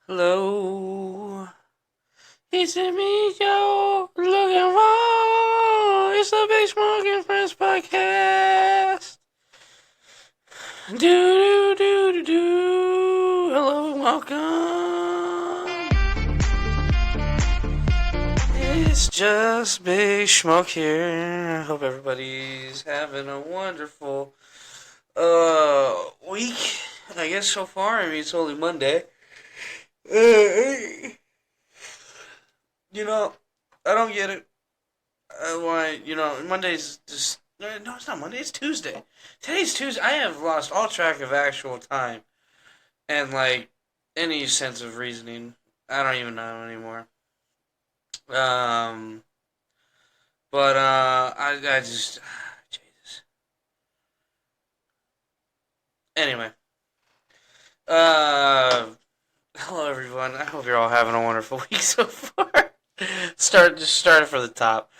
Hello, it's me, Joe, looking for. It's the Big Smoking Friends podcast. Do do do do do. Hello and welcome. It's just Big Smoke here. I hope everybody's having a wonderful week. I guess so far. I mean, it's only Monday. Uh, you know, I don't get it. Why, Monday's just. No, it's not Monday, it's Tuesday. Today's Tuesday. I have lost all track of actual time and, like, any sense of reasoning. I don't even know anymore. Um, I just. Jesus. Anyway. Uh, Hello, everyone. I hope you're all having a wonderful week so far. Just start it from the top.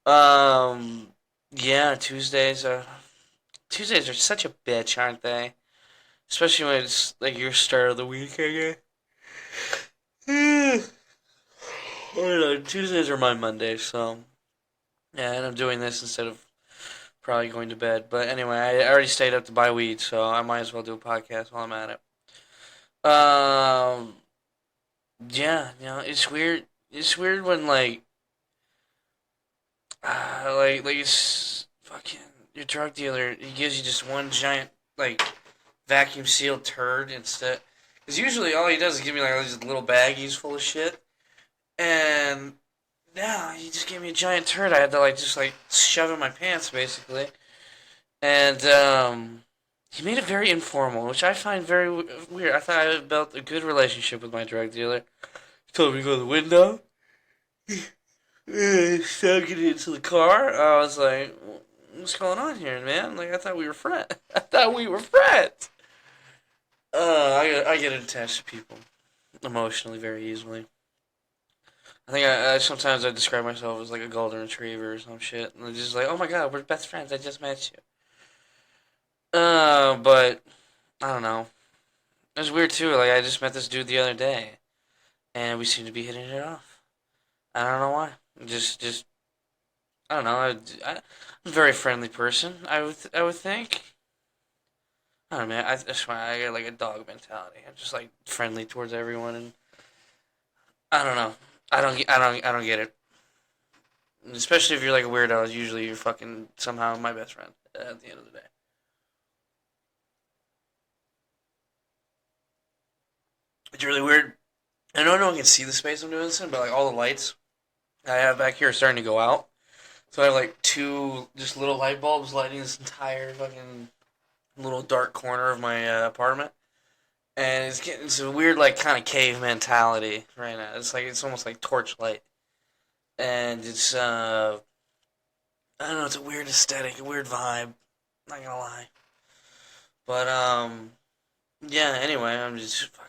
Um, yeah, Tuesdays are such a bitch, aren't they? Especially when it's like your start of the week, I guess. I don't know, Tuesdays are my Mondays, so yeah, and I'm doing this instead of probably going to bed. But anyway, I already stayed up to buy weed, so I might as well do a podcast while I'm at it. Yeah, it's weird. It's weird when like it's fucking your drug dealer. He gives you just one giant like vacuum sealed turd instead. Because usually all he does is give me like all these little baggies full of shit, and now he just gave me a giant turd. I had to just shove in my pants basically, and he made it very informal, which I find very weird. I thought I built a good relationship with my drug dealer. He told me to go to the window. Stuck it into the car. I was like, "What's going on here, man? Like, I thought we were friends. I thought we were friends." I get attached to people emotionally very easily. I think I sometimes I describe myself as like a golden retriever or some shit, and I'm just like, "Oh my god, we're best friends. I just met you." But I don't know. It's weird too. Like I just met this dude the other day, and we seem to be hitting it off. I don't know why. Just I don't know. I'm a very friendly person. I would think. I don't know, man. That's why I got like a dog mentality. I'm just like friendly towards everyone, and I don't know. I don't get it. Especially if you're like a weirdo. Usually you're fucking somehow my best friend at the end of the day. It's really weird. I know no one can see the space I'm doing this in, but like all the lights I have back here are starting to go out. So I have like two just little light bulbs lighting this entire fucking little dark corner of my apartment. And it's a weird like kind of cave mentality right now. It's almost like torchlight, and it's I don't know. It's a weird aesthetic, a weird vibe. Not gonna lie, but yeah. Anyway, I'm just fucking.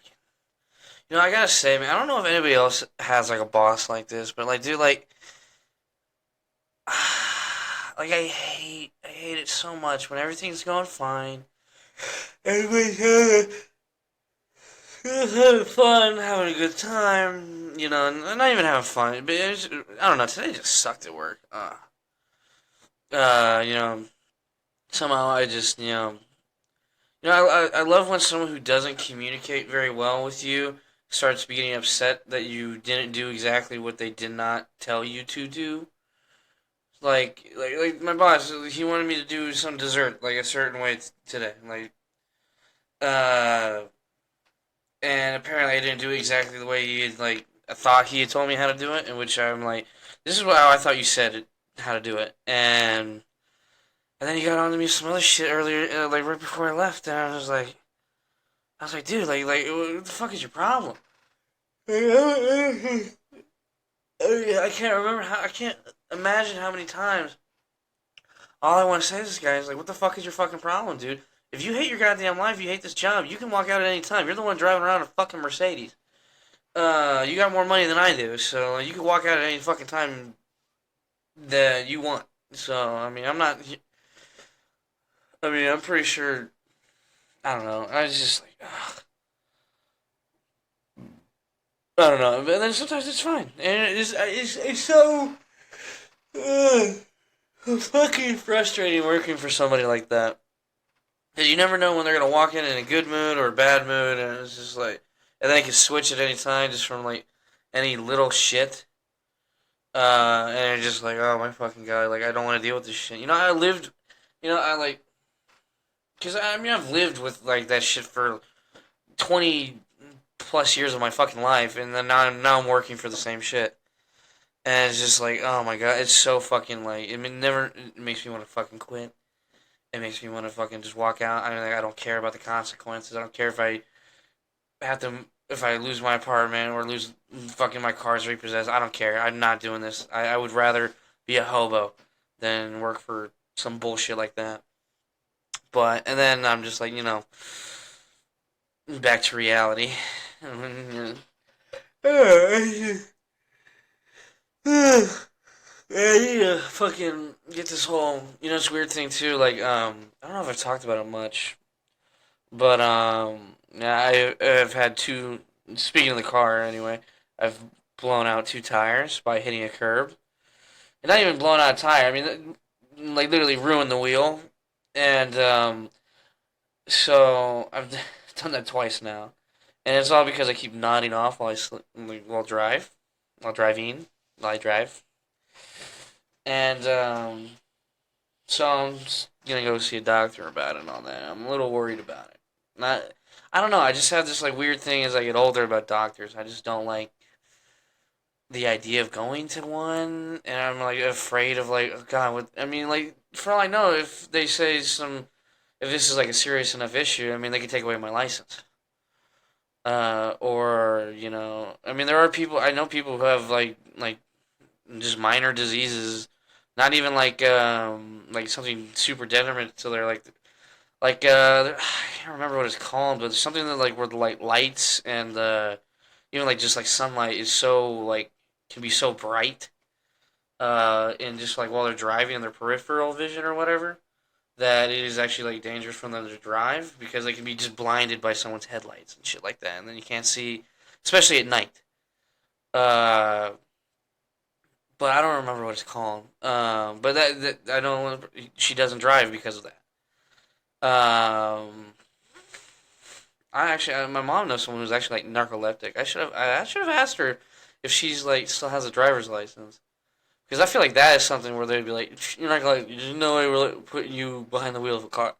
I gotta say, man. I don't know if anybody else has like a boss like this, but like, dude, like, like I hate it so much when everything's going fine. Everybody's having fun, having a good time, not even having fun, but I don't know. Today just sucked at work. Uh, you know, Somehow I just, I love when someone who doesn't communicate very well with you starts getting upset that you didn't do exactly what they did not tell you to do. Like my boss, he wanted me to do some dessert like a certain way today, uh, and apparently I didn't do it exactly the way he had I thought he had told me how to do it. In which I'm like, this is how I thought you said it, how to do it, and then he got on to me some other shit earlier, like right before I left, and I was like, dude, what the fuck is your problem? I can't remember I can't imagine how many times all I want to say to this guy is like, what the fuck is your fucking problem, dude? If you hate your goddamn life, you hate this job, you can walk out at any time. You're the one driving around a fucking Mercedes. You got more money than I do, so you can walk out at any fucking time that you want. So, I mean, I'm pretty sure, I don't know. I was just like, ugh. I don't know, but then sometimes it's fine, and it's so uh, fucking frustrating working for somebody like that. Because you never know when they're gonna walk in a good mood or a bad mood, and it's just like, and then it can switch at any time just from like any little shit. And it's just like, oh my fucking god, like I don't want to deal with this shit. I lived, I like, because I mean I've lived with like that shit for 20 plus years of my fucking life, and then now I'm working for the same shit, and it's just like, oh my god, it's so fucking like, it makes me want to fucking quit. It makes me want to fucking just walk out. I mean, like, I don't care about the consequences. I don't care if I lose my apartment or lose fucking my car's repossessed. I don't care. I'm not doing this. I would rather be a hobo than work for some bullshit like that. But and then I'm just like, back to reality. Yeah, I need to fucking get this whole, this weird thing too. Like, I don't know if I've talked about it much, but yeah, I've had two. Speaking of the car, anyway, I've blown out two tires by hitting a curb, and not even blown out a tire. I mean, like literally ruined the wheel, and so I've done that twice now, and it's all because I keep nodding off while driving, while I drive, and so I'm gonna go see a doctor about it and all that. I'm a little worried about it. Not, I don't know. I just have this like weird thing as I get older about doctors. I just don't like the idea of going to one, and I'm like afraid of like, oh God, what? I mean, like for all I know, if this is like a serious enough issue, I mean, they could take away my license. Or I mean, there are people I know people who have like just minor diseases, not even like something super detriment to their I can't remember what it's called, but it's something that like where the like lights and even like just like sunlight is so like can be so bright and just like while they're driving in their peripheral vision or whatever that it is actually like dangerous for them to drive because they can be just blinded by someone's headlights and shit like that, and then you can't see, especially at night. Uh, but I don't remember what it's called. But that I don't. She doesn't drive because of that. My mom knows someone who's actually like narcoleptic. I should have asked her if she's like still has a driver's license because I feel like that is something where they'd be like, you're not like, there's no way we're like, putting you behind the wheel of a car.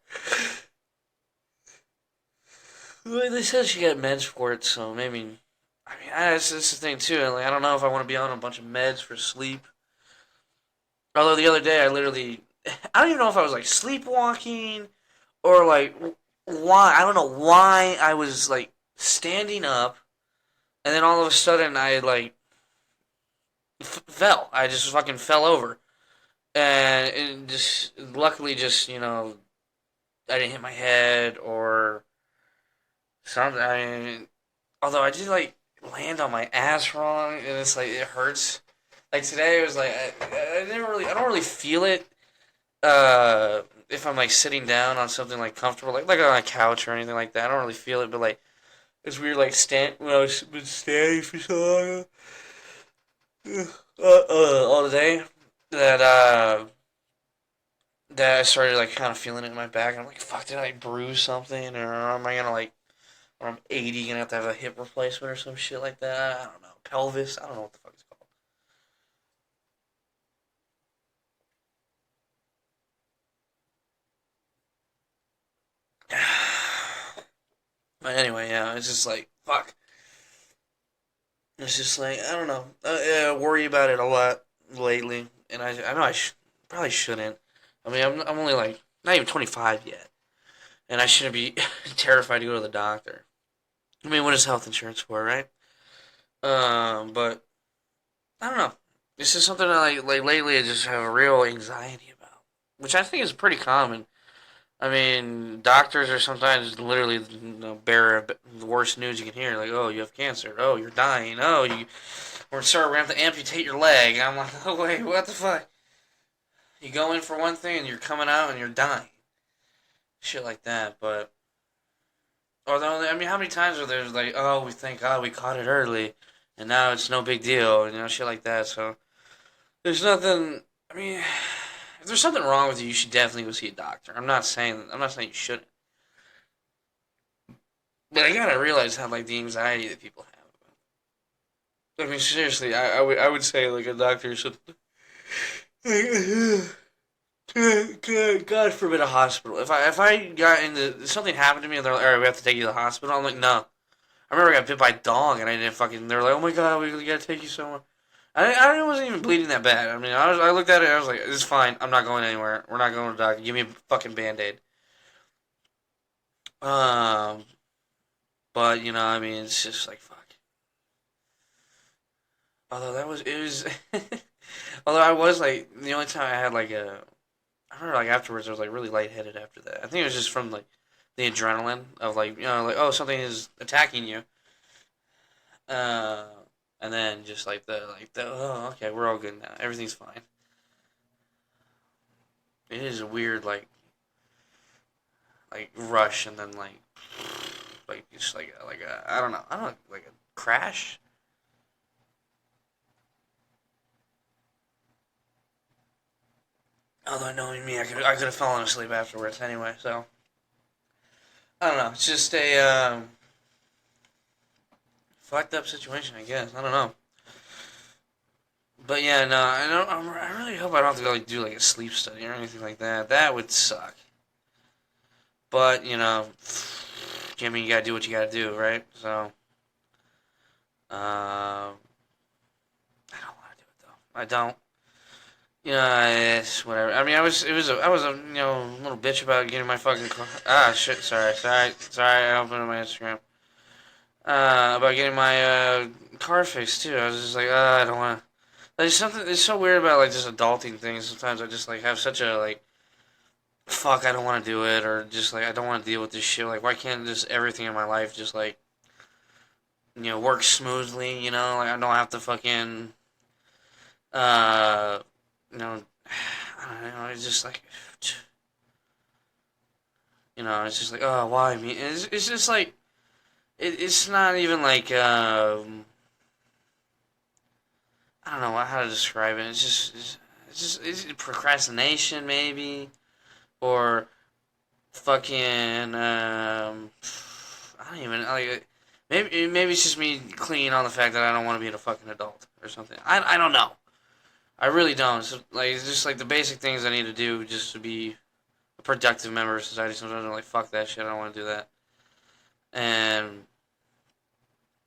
Well, they said she got meds for it, so maybe. I mean, it's the thing too. Like, I don't know if I want to be on a bunch of meds for sleep. Although the other day I literally, I don't even know if I was like sleepwalking or like why. I don't know why I was like standing up, and then all of a sudden I like fell. I just fucking fell over, and it just luckily just I didn't hit my head or something. I mean, although I did like land on my ass wrong, and it's like it hurts. Like today, it was like I don't really feel it. If I'm like sitting down on something like comfortable, like on a couch or anything like that, I don't really feel it. But like it's weird, like when I was been standing for so long, all day that that I started like kind of feeling it in my back. And I'm like, fuck, did I bruise something, or am I gonna like, or I'm 80, gonna have a hip replacement or some shit like that? I don't know, pelvis. I don't know what the fuck it's called. But anyway, yeah, it's just like fuck. It's just like I don't know. I worry about it a lot lately, and I know probably shouldn't. I mean, I'm only like not even 25 yet, and I shouldn't be terrified to go to the doctor. I mean, what is health insurance for, right? But I don't know. This is something that like lately I just have a real anxiety about, which I think is pretty common. I mean, doctors are sometimes literally bearer of the worst news you can hear. Like, oh, you have cancer. Oh, you're dying. Oh, we're sorry, we're going to have to amputate your leg. I'm like, oh, wait, what the fuck? You go in for one thing and you're coming out and you're dying. Shit like that. But, although, I mean, how many times are there like, oh, we thank God we caught it early. and now it's no big deal, shit like that. So there's nothing. I mean, if there's something wrong with you, you should definitely go see a doctor. I'm not saying you shouldn't, but I gotta realize how like the anxiety that people have. I mean, seriously, I would say like a doctor should. God forbid a hospital. If I got into something happened to me and they're like, all right, we have to take you to the hospital. I'm like, no. I remember I got bit by a dog and I didn't fucking. They're like, oh my god, we gotta take you somewhere. I wasn't even bleeding that bad. I mean, I looked at it and I was like, it's fine. I'm not going anywhere. We're not going to the doctor. Give me a fucking band-aid. Um, but I mean, it's just like fuck. Although that was it was. Although I was like the only time I had like a. I remember like afterwards I was like really lightheaded after that. I think it was just from like the adrenaline of like like oh something is attacking you. Uh, and then just like the oh okay we're all good now everything's fine. It is a weird like rush and then like just like a I don't know like a crash. Although knowing me I could have fallen asleep afterwards anyway. So I don't know. It's just a fucked up situation I guess. I don't know. But yeah, no, I really hope I don't have to like do like a sleep study or anything like that. That would suck. But I mean, you gotta do what you gotta do, right? So, I don't want to do it though. I don't. It's whatever. I mean, I was a little bitch about getting my fucking car. Ah, shit. Sorry. I opened my Instagram. About getting my car fixed too. I was just like, I don't want to. There's something. It's so weird about like just adulting things. Sometimes I just like have such a like, fuck, I don't want to do it, or just like I don't want to deal with this shit. Like, why can't just everything in my life just like work smoothly? Like I don't have to fucking uh, you know, I don't know. It's just like, it's just like, oh, why me? It's just like, it's not even like, I don't know how to describe it. It's procrastination maybe, or fucking, I don't even like. Maybe it's just me clinging on the fact that I don't want to be a fucking adult or something. I don't know. I really don't. It's just like the basic things I need to do just to be a productive member of society. Sometimes I'm like, fuck that shit. I don't want to do that. And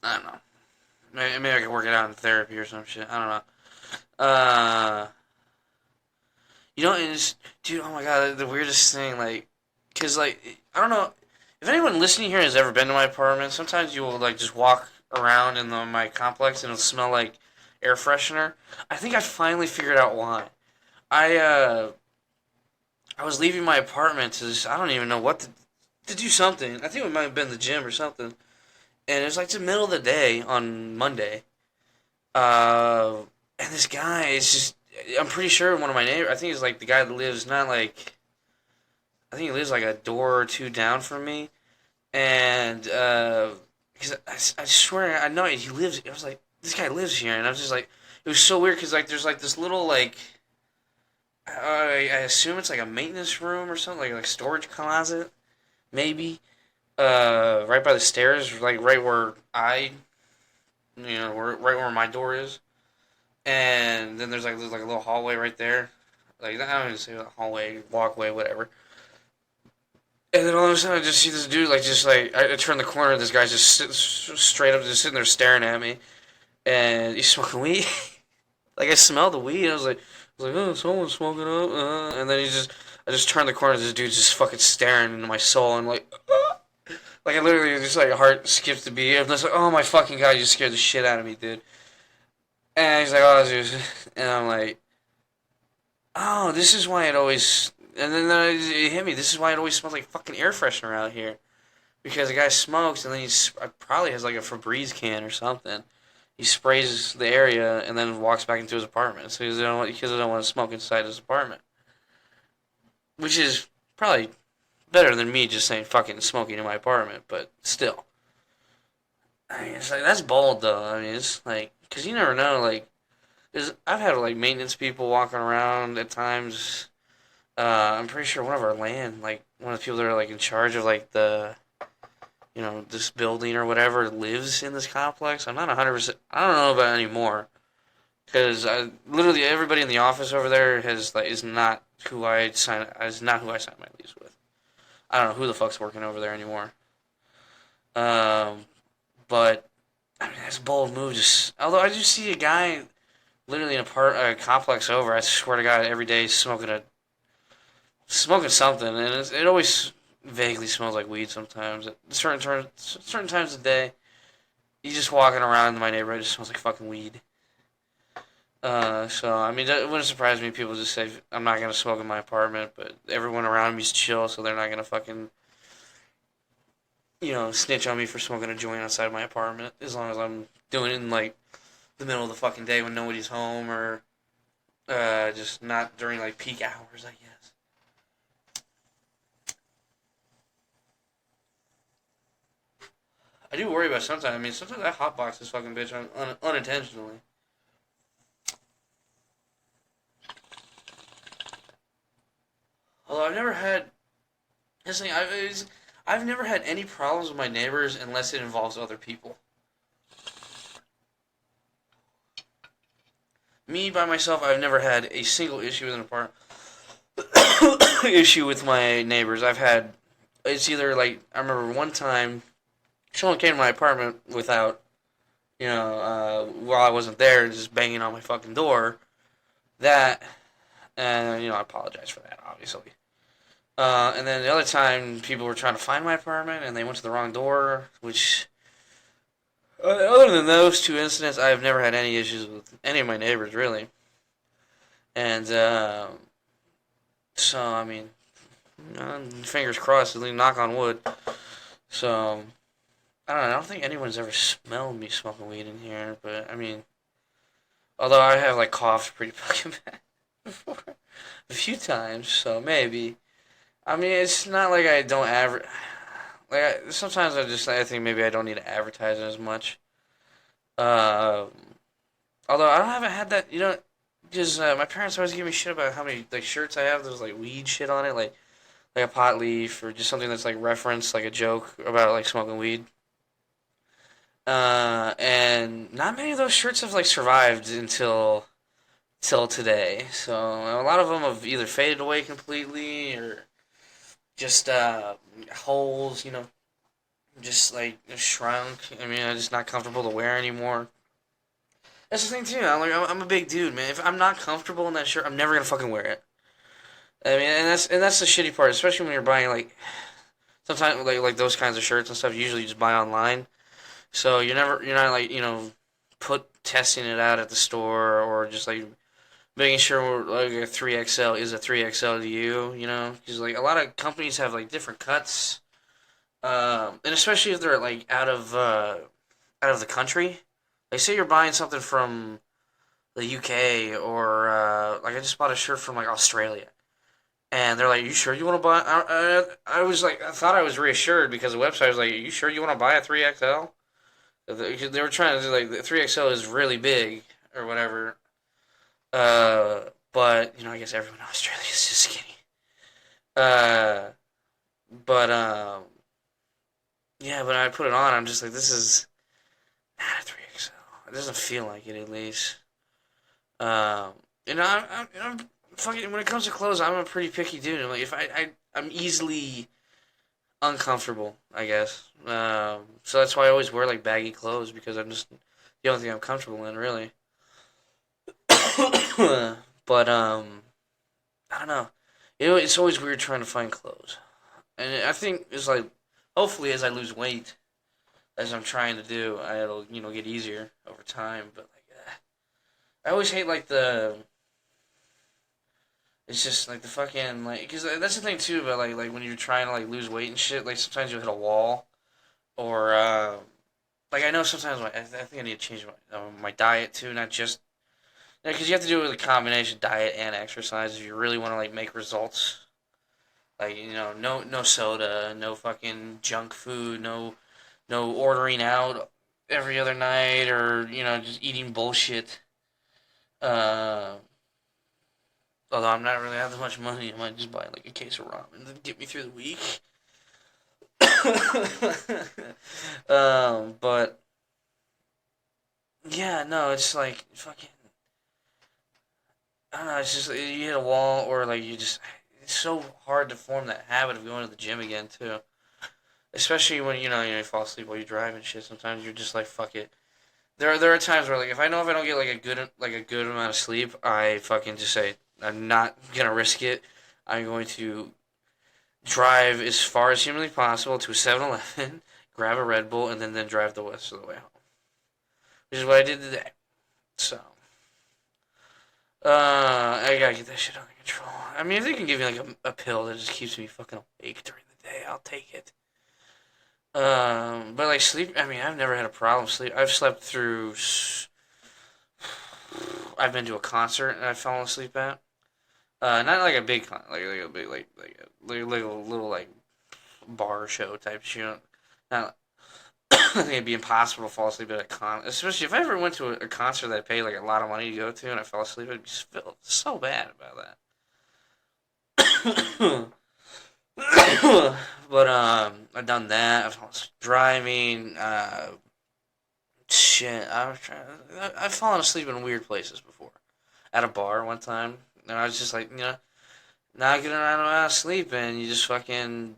I don't know. Maybe I can work it out in therapy or some shit. I don't know. And it's, dude. Oh my god, the weirdest thing, like, cause like I don't know if anyone listening here has ever been to my apartment. Sometimes you will like just walk around in my complex and it'll smell like air freshener. I think I finally figured out why. I I was leaving my apartment I don't even know what to do something. I think it might have been the gym or something. And it was like the middle of the day on Monday. Uh, and this guy is just, I'm pretty sure one of my neighbors, I think he's like the guy that lives not like, I think he lives like a door or two down from me. And, because I swear, I know he lives, I was like, this guy lives here. And I was just like, it was so weird because like there's like this little like, I assume it's like a maintenance room or something, like storage closet, maybe. Right by the stairs, like right where right where my door is, and then there's like a little hallway right there, like I don't even say a hallway, walkway, whatever. And then all of a sudden, I just see this dude, like just like I turn the corner, and this guy's just straight up, just sitting there staring at me, and he's smoking weed. Like I smelled the weed, I was like, oh, someone's smoking up, and then I just turned the corner, this dude's just fucking staring into my soul, and like. Like I literally just like heart skips the beat. I'm just like, oh my fucking god, you scared the shit out of me, dude. And he's like, oh, dude. And I'm like, oh, this is why it always. And then it hit me. This is why it always smells like fucking air freshener out here. Because the guy smokes and then he probably has like a Febreze can or something. He sprays the area and then walks back into his apartment. So he doesn't want to smoke inside his apartment. Which is probably better than me just saying fucking smoking in my apartment, but still. I mean, it's like that's bold though. I mean, it's like because you never know. Like, I've had like maintenance people walking around at times. I'm pretty sure one of our land, like one of the people that are like in charge of like the this building or whatever lives in this complex. I'm not 100%. I don't know about it anymore because literally everybody in the office over there has like is not who I signed my lease with. I don't know who the fuck's working over there anymore. Um, but I mean that's a bold move. Just although I just see a guy literally in a complex over. I swear to God, every day smoking something, and it always vaguely smells like weed. Sometimes at certain times of the day, he's just walking around in my neighborhood. It just smells like fucking weed. So I mean, it wouldn't surprise me if people just say I'm not gonna smoke in my apartment, but everyone around me's chill, so they're not gonna fucking snitch on me for smoking a joint outside my apartment as long as I'm doing it in like the middle of the fucking day when nobody's home or just not during like peak hours, I guess. I do worry about sometimes. I mean, sometimes I hotbox this fucking bitch unintentionally. Although I've never had this thing, I've never had any problems with my neighbors unless it involves other people. Me by myself, I've never had a single issue with an apartment issue with my neighbors. It's either like I remember one time someone came to my apartment without while I wasn't there, just banging on my fucking door. That and I apologize for that, obviously. And then the other time, people were trying to find my apartment and they went to the wrong door. Which, other than those two incidents, I have never had any issues with any of my neighbors really. And so, I mean, fingers crossed. Knock on wood. So I don't know. I don't think anyone's ever smelled me smoking weed in here. But I mean, although I have like coughed pretty fucking bad before a few times, so maybe. I mean, it's not like I don't sometimes I think maybe I don't need to advertise it as much. Uh, Although I haven't had that, because my parents always give me shit about how many like shirts I have. There's like weed shit on it, like a pot leaf or just something that's like referenced like a joke about like smoking weed. And not many of those shirts have like survived till today. So a lot of them have either faded away completely or just holes, just like shrunk. I mean, I'm just not comfortable to wear anymore. That's the thing too. I'm a big dude, man. If I'm not comfortable in that shirt, I'm never gonna fucking wear it. I mean, and that's the shitty part, especially when you're buying like sometimes like those kinds of shirts and stuff. You usually just buy online, so you're not like put testing it out at the store or just like making sure like a 3XL is a 3XL to you. Because like a lot of companies have like different cuts, and especially if they're like out of the country. Like say you're buying something from the UK or like I just bought a shirt from like Australia, and they're like, "You sure you want to buy?" I was like, I thought I was reassured because the website was like, "You sure you want to buy a 3XL?" They were trying to do like the 3XL is really big or whatever. But I guess everyone in Australia is just skinny. Uh, but yeah, when I put it on, I'm just like, this is not a 3XL. It doesn't feel like it at least. Um, I'm fucking when it comes to clothes, I'm a pretty picky dude. I'm like if I'm easily uncomfortable, I guess. So that's why I always wear like baggy clothes because I'm just the only thing I'm comfortable in, really. But I don't know. It's always weird trying to find clothes, and I think it's like hopefully as I lose weight, as I'm trying to do, it'll get easier over time. But like, I always hate like the it's just like the fucking like because that's the thing too about like when you're trying to like lose weight and shit. Like sometimes you'll hit a wall or like I know sometimes I think I need to change my diet too, not just because you have to do it with a combination diet and exercise if you really want to like make results. Like no soda, no fucking junk food, no ordering out. every other night, or just eating bullshit. Uh, Although I'm not really have that much money, I might just buy like a case of ramen to get me through the week. But yeah, no, it's like fucking. I don't know. It's just you hit a wall, or like you just. It's so hard to form that habit of going to the gym again too. Especially when you fall asleep while you drive and shit. Sometimes you're just like fuck it. There are times where like if I don't get like a good amount of sleep, I fucking just say I'm not gonna risk it. I'm going to drive as far as humanly possible to a 7-Eleven, grab a Red Bull, and then drive the rest of the way home. Which is what I did today. So, I gotta get that shit under control. I mean, if they can give me like a pill that just keeps me fucking awake during the day, I'll take it. But like sleep, I mean, I've never had a problem sleep. I've slept through. I've been to a concert and I've fallen asleep at. Not like a big con, like a big like a little like bar show type shit. Not, I think it'd be impossible to fall asleep at a especially if I ever went to a concert that I paid like a lot of money to go to and I fell asleep. I'd be feel so bad about that. But I've done that. I've fallen asleep driving. Shit, I've fallen asleep in weird places before. At a bar one time, and I was just like, not getting out of sleep, and you just fucking.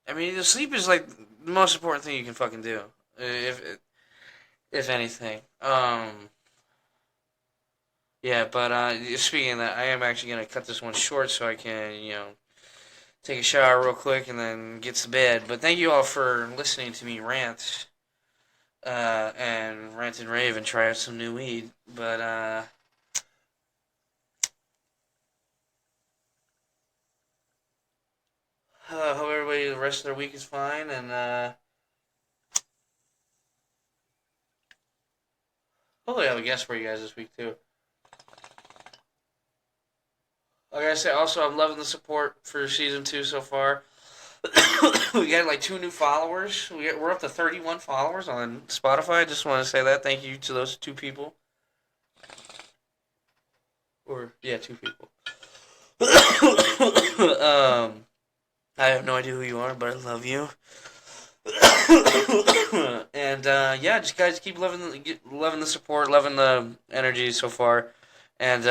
I mean, the sleep is like the most important thing you can fucking do, if anything. Yeah, but speaking of that, I am actually gonna cut this one short so I can, take a shower real quick and then get to bed. But thank you all for listening to me rant, and rant and rave and try out some new weed. But hope everybody the rest of their week is fine, and hopefully I have a guest for you guys this week too. Like I said, also I'm loving the support for season 2 so far. We got like 2 new followers. We're up to 31 followers on Spotify. I just want to say that thank you to those 2 people, or yeah, 2 people. I have no idea who you are, but I love you. And yeah, just guys keep loving the support, loving the energy so far, and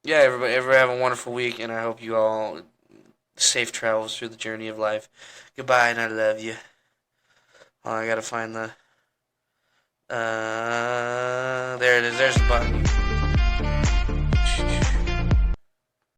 yeah, everybody have a wonderful week, and I hope you all safe travels through the journey of life. Goodbye, and I love you. Oh, I gotta find the there it is. There's the button.